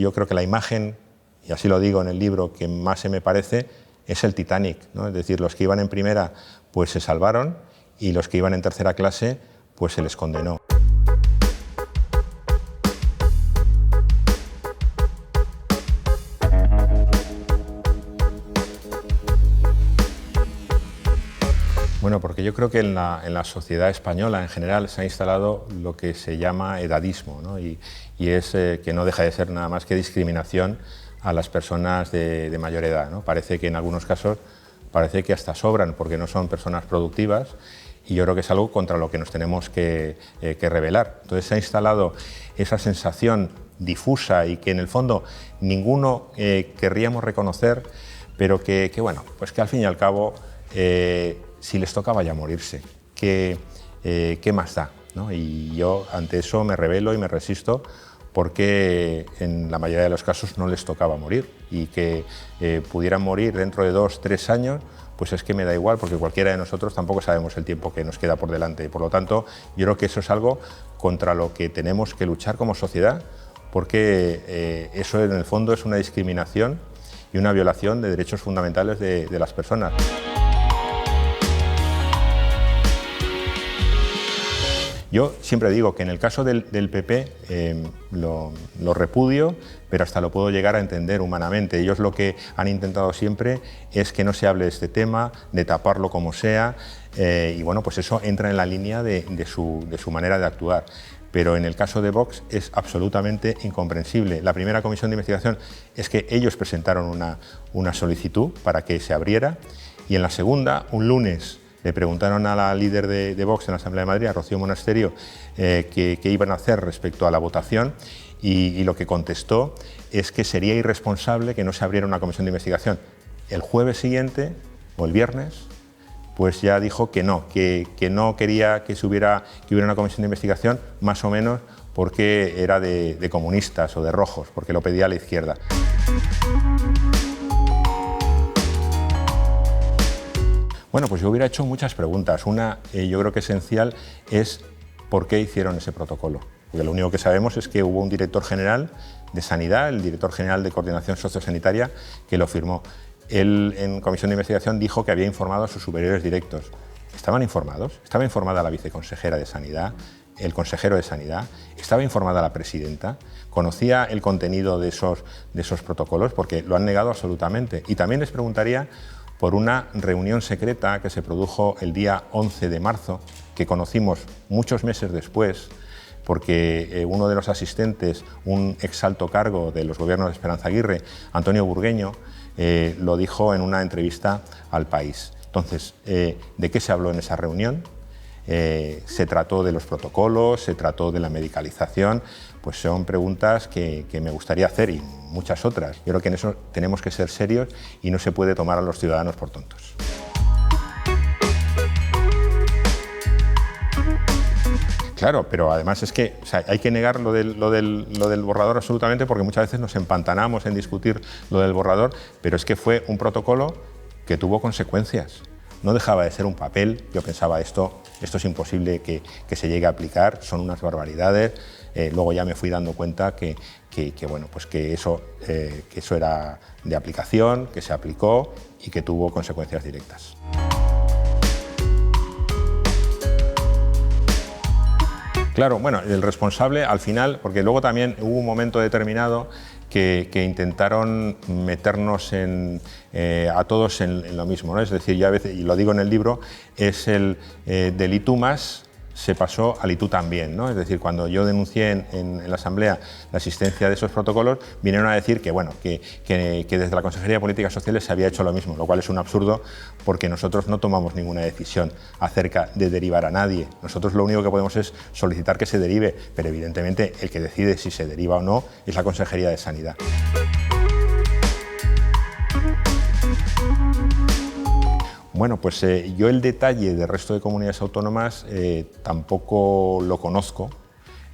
yo creo que la imagen, y así lo digo en el libro, que más se me parece es el Titanic, ¿no? Es decir, los que iban en primera pues se salvaron y los que iban en tercera clase pues se les condenó. Bueno, porque yo creo que en la sociedad española en general se ha instalado lo que se llama edadismo, ¿no? y es que no deja de ser nada más que discriminación a las personas de mayor edad, ¿no? Parece que en algunos casos parece que hasta sobran porque no son personas productivas y yo creo que es algo contra lo que nos tenemos que rebelar. Entonces se ha instalado esa sensación difusa y que en el fondo ninguno querríamos reconocer, pero que bueno, pues que al fin y al cabo si les tocaba ya morirse, ¿qué más da, ¿no? Y yo ante eso me rebelo y me resisto porque en la mayoría de los casos no les tocaba morir y que pudieran morir dentro de 2 o 3 años, pues es que me da igual porque cualquiera de nosotros tampoco sabemos el tiempo que nos queda por delante. Por lo tanto, yo creo que eso es algo contra lo que tenemos que luchar como sociedad porque eso en el fondo es una discriminación y una violación de derechos fundamentales de las personas. Yo siempre digo que en el caso del PP lo repudio, pero hasta lo puedo llegar a entender humanamente. Ellos lo que han intentado siempre es que no se hable de este tema, de taparlo como sea, y bueno, pues eso entra en la línea de su manera de actuar. Pero en el caso de Vox es absolutamente incomprensible. La primera comisión de investigación es que ellos presentaron una solicitud para que se abriera, y en la segunda, un lunes, le preguntaron a la líder de Vox en la Asamblea de Madrid, a Rocío Monasterio, qué iban a hacer respecto a la votación y lo que contestó es que sería irresponsable que no se abriera una comisión de investigación. El jueves siguiente, o el viernes, pues ya dijo que no quería que hubiera una comisión de investigación, más o menos porque era de comunistas o de rojos, porque lo pedía a la izquierda. Bueno, pues yo hubiera hecho muchas preguntas. Una, yo creo que esencial, es por qué hicieron ese protocolo. Porque lo único que sabemos es que hubo un director general de Sanidad, el director general de Coordinación Sociosanitaria, que lo firmó. Él, en comisión de investigación, dijo que había informado a sus superiores directos. ¿Estaban informados? ¿Estaba informada la viceconsejera de Sanidad, el consejero de Sanidad? ¿Estaba informada la presidenta? ¿Conocía el contenido de esos protocolos? Porque lo han negado absolutamente. Y también les preguntaría por una reunión secreta que se produjo el día 11 de marzo, que conocimos muchos meses después, porque uno de los asistentes, un exalto cargo de los gobiernos de Esperanza Aguirre, Antonio Burgueño, lo dijo en una entrevista al País. Entonces, ¿de qué se habló en esa reunión? Se trató de los protocolos, se trató de la medicalización, pues son preguntas que me gustaría hacer y muchas otras. Yo creo que en eso tenemos que ser serios y no se puede tomar a los ciudadanos por tontos. Claro, pero además es que hay que negar lo del borrador absolutamente, porque muchas veces nos empantanamos en discutir lo del borrador, pero es que fue un protocolo que tuvo consecuencias. No dejaba de ser un papel. Yo pensaba, esto es imposible que se llegue a aplicar, son unas barbaridades. Luego ya me fui dando cuenta que bueno, pues que eso era de aplicación, que se aplicó y que tuvo consecuencias directas. Claro, bueno, el responsable al final, porque luego también hubo un momento determinado que intentaron meternos a todos en lo mismo, ¿no? Es decir, yo a veces, y lo digo en el libro, es el del y tú más se pasó al y tú también, ¿no? Es decir, cuando yo denuncié en la Asamblea la existencia de esos protocolos, vinieron a decir que, bueno, que desde la Consejería de Políticas Sociales se había hecho lo mismo, lo cual es un absurdo porque nosotros no tomamos ninguna decisión acerca de derivar a nadie. Nosotros lo único que podemos es solicitar que se derive, pero evidentemente el que decide si se deriva o no es la Consejería de Sanidad. Bueno, pues yo el detalle del resto de comunidades autónomas tampoco lo conozco.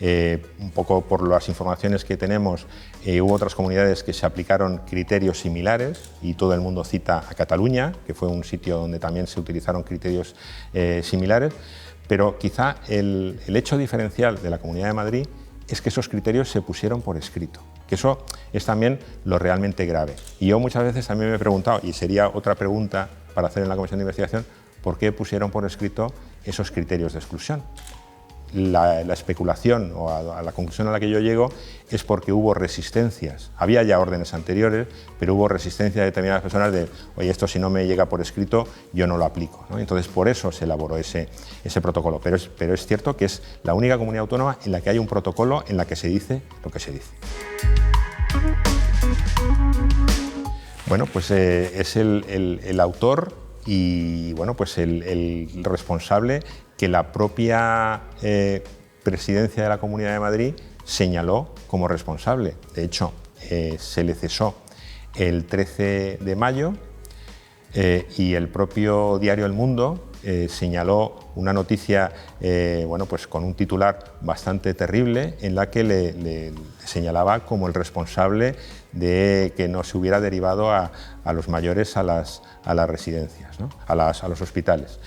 Un poco por las informaciones que tenemos, hubo otras comunidades que se aplicaron criterios similares y todo el mundo cita a Cataluña, que fue un sitio donde también se utilizaron criterios similares, pero quizá el hecho diferencial de la Comunidad de Madrid es que esos criterios se pusieron por escrito. Que eso es también lo realmente grave. Y yo muchas veces también me he preguntado, y sería otra pregunta para hacer en la comisión de investigación, ¿por qué pusieron por escrito esos criterios de exclusión? La especulación o a la conclusión a la que yo llego es porque hubo resistencias. Había ya órdenes anteriores, pero hubo resistencia de determinadas personas de, oye, esto si no me llega por escrito, yo no lo aplico, ¿no? Entonces, por eso se elaboró ese protocolo. Pero es cierto que es la única comunidad autónoma en la que hay un protocolo en la que se dice lo que se dice. Bueno, pues es el autor y bueno, pues el responsable que la propia presidencia de la Comunidad de Madrid señaló como responsable. De hecho, se le cesó el 13 de mayo y el propio diario El Mundo señaló una noticia bueno, pues con un titular bastante terrible en la que le señalaba como el responsable de que no se hubiera derivado a los mayores a las residencias, ¿no? a los hospitales.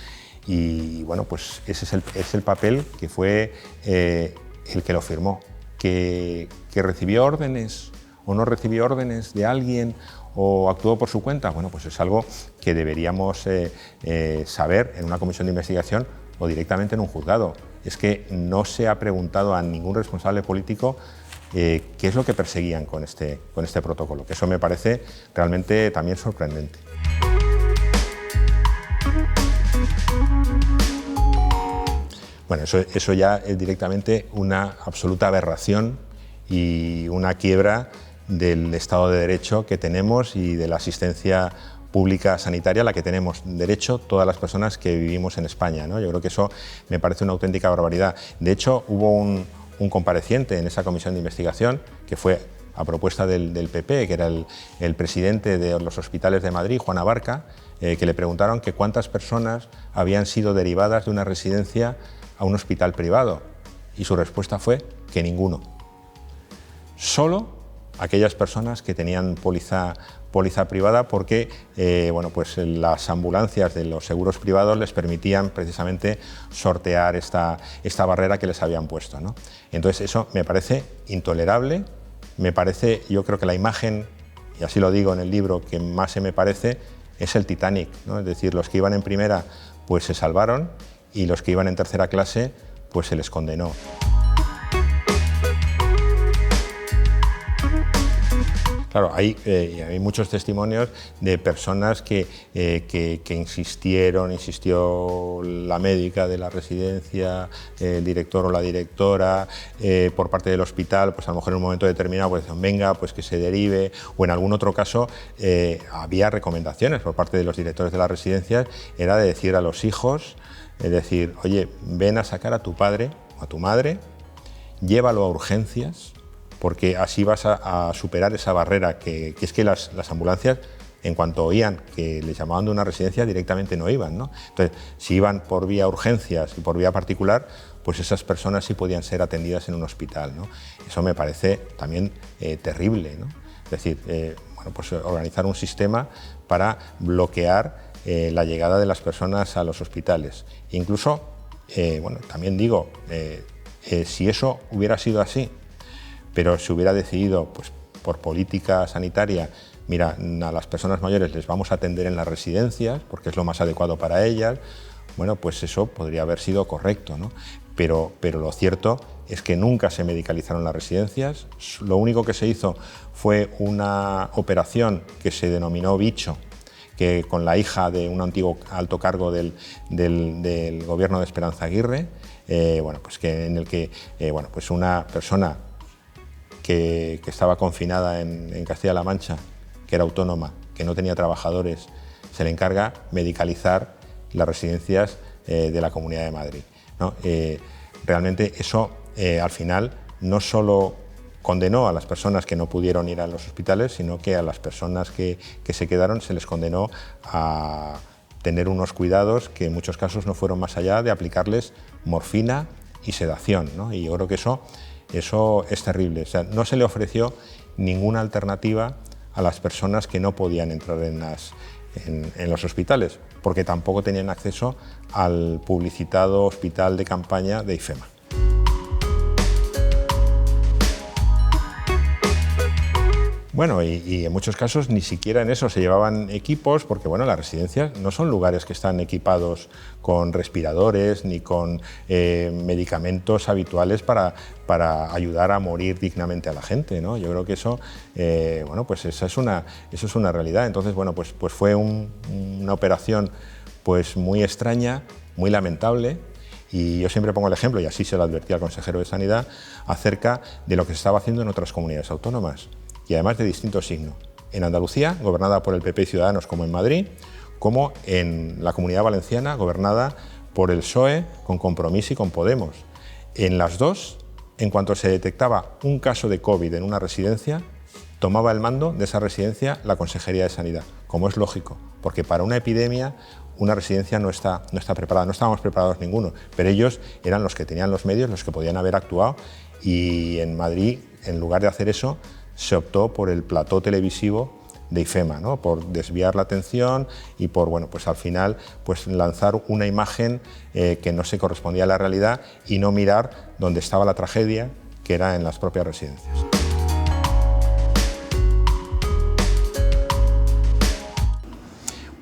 Y bueno, pues ese es el papel que fue el que lo firmó. Que recibió órdenes o no recibió órdenes de alguien o actuó por su cuenta, bueno, pues es algo que deberíamos saber en una comisión de investigación o directamente en un juzgado. Es que no se ha preguntado a ningún responsable político qué es lo que perseguían con este protocolo, que eso me parece realmente también sorprendente. Bueno, eso ya es directamente una absoluta aberración y una quiebra del Estado de Derecho que tenemos y de la asistencia pública sanitaria a la que tenemos derecho todas las personas que vivimos en España, ¿no? Yo creo que eso me parece una auténtica barbaridad. De hecho, hubo un compareciente en esa comisión de investigación que fue a propuesta del PP, que era el presidente de los hospitales de Madrid, Juan Abarca, que le preguntaron que cuántas personas habían sido derivadas de una residencia a un hospital privado, y su respuesta fue que ninguno. Solo aquellas personas que tenían póliza privada porque bueno, pues las ambulancias de los seguros privados les permitían precisamente sortear esta barrera que les habían puesto, ¿no? Entonces eso me parece intolerable, yo creo que la imagen, y así lo digo en el libro, que más se me parece es el Titanic, ¿no? Es decir, los que iban en primera pues se salvaron y los que iban en tercera clase pues se les condenó. Claro, hay muchos testimonios de personas que insistió la médica de la residencia, el director o la directora, por parte del hospital, pues a lo mejor en un momento determinado pues decían, venga, pues que se derive, o en algún otro caso había recomendaciones por parte de los directores de las residencias, era de decir a los hijos, es decir, oye, ven a sacar a tu padre o a tu madre, llévalo a urgencias, porque así vas a superar esa barrera que es que las ambulancias, en cuanto oían que les llamaban de una residencia, directamente no iban, ¿no? Entonces, si iban por vía urgencias y por vía particular, pues esas personas sí podían ser atendidas en un hospital, ¿no? Eso me parece también terrible, ¿no? Es decir, bueno, pues organizar un sistema para bloquear la llegada de las personas a los hospitales. Incluso, bueno, también digo, si eso hubiera sido así, pero se hubiera decidido pues, por política sanitaria, mira, a las personas mayores les vamos a atender en las residencias porque es lo más adecuado para ellas, bueno, pues eso podría haber sido correcto, ¿no? Pero lo cierto es que nunca se medicalizaron las residencias, lo único que se hizo fue una operación que se denominó Bicho, que con la hija de un antiguo alto cargo del gobierno de Esperanza Aguirre, bueno, pues que en el que bueno, pues una persona que estaba confinada en Castilla-La Mancha, que era autónoma, que no tenía trabajadores, se le encarga medicalizar las residencias de la Comunidad de Madrid, ¿no? Realmente eso al final no solo condenó a las personas que no pudieron ir a los hospitales, sino que a las personas que se quedaron se les condenó a tener unos cuidados que en muchos casos no fueron más allá de aplicarles morfina y sedación, ¿no? Y yo creo que eso es terrible. O sea, no se le ofreció ninguna alternativa a las personas que no podían entrar en los hospitales, porque tampoco tenían acceso al publicitado hospital de campaña de IFEMA. Bueno, y en muchos casos ni siquiera en eso se llevaban equipos, porque bueno, las residencias no son lugares que están equipados con respiradores ni con medicamentos habituales para ayudar a morir dignamente a la gente, ¿no? Yo creo que eso, bueno, pues eso es una realidad. Entonces, bueno, pues fue una operación pues muy extraña, muy lamentable. Y yo siempre pongo el ejemplo, y así se lo advertí al consejero de Sanidad, acerca de lo que se estaba haciendo en otras comunidades autónomas, y además de distinto signo. En Andalucía, gobernada por el PP y Ciudadanos, como en Madrid, como en la Comunidad Valenciana, gobernada por el PSOE, con Compromís y con Podemos. En las dos, en cuanto se detectaba un caso de COVID en una residencia, tomaba el mando de esa residencia la Consejería de Sanidad, como es lógico, porque para una epidemia una residencia no está preparada, no estábamos preparados ninguno, pero ellos eran los que tenían los medios, los que podían haber actuado, y en Madrid, en lugar de hacer eso, se optó por el plató televisivo de IFEMA, ¿no? Por desviar la atención y por, bueno, pues al final pues lanzar una imagen que no se correspondía a la realidad y no mirar dónde estaba la tragedia, que era en las propias residencias.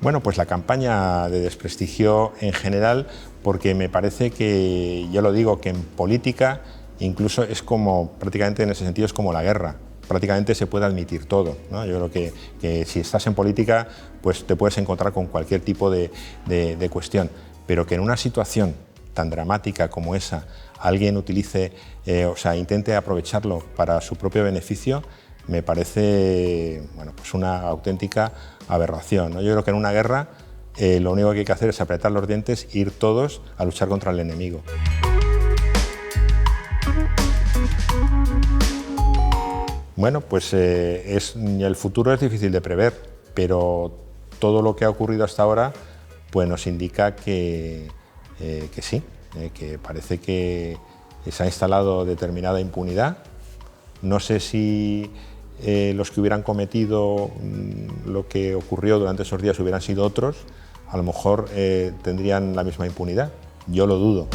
Bueno, pues la campaña de desprestigio en general, porque me parece que, yo lo digo, que en política incluso es como, prácticamente en ese sentido es como la guerra, prácticamente se puede admitir todo, ¿no? Yo creo que si estás en política pues te puedes encontrar con cualquier tipo de cuestión, pero que en una situación tan dramática como esa alguien utilice, o sea, intente aprovecharlo para su propio beneficio, me parece, bueno, pues una auténtica aberración, ¿no? Yo creo que en una guerra lo único que hay que hacer es apretar los dientes e ir todos a luchar contra el enemigo. Bueno, pues el futuro es difícil de prever, pero todo lo que ha ocurrido hasta ahora pues nos indica que sí, que parece que se ha instalado determinada impunidad. No sé si los que hubieran cometido lo que ocurrió durante esos días hubieran sido otros, a lo mejor tendrían la misma impunidad. Yo lo dudo.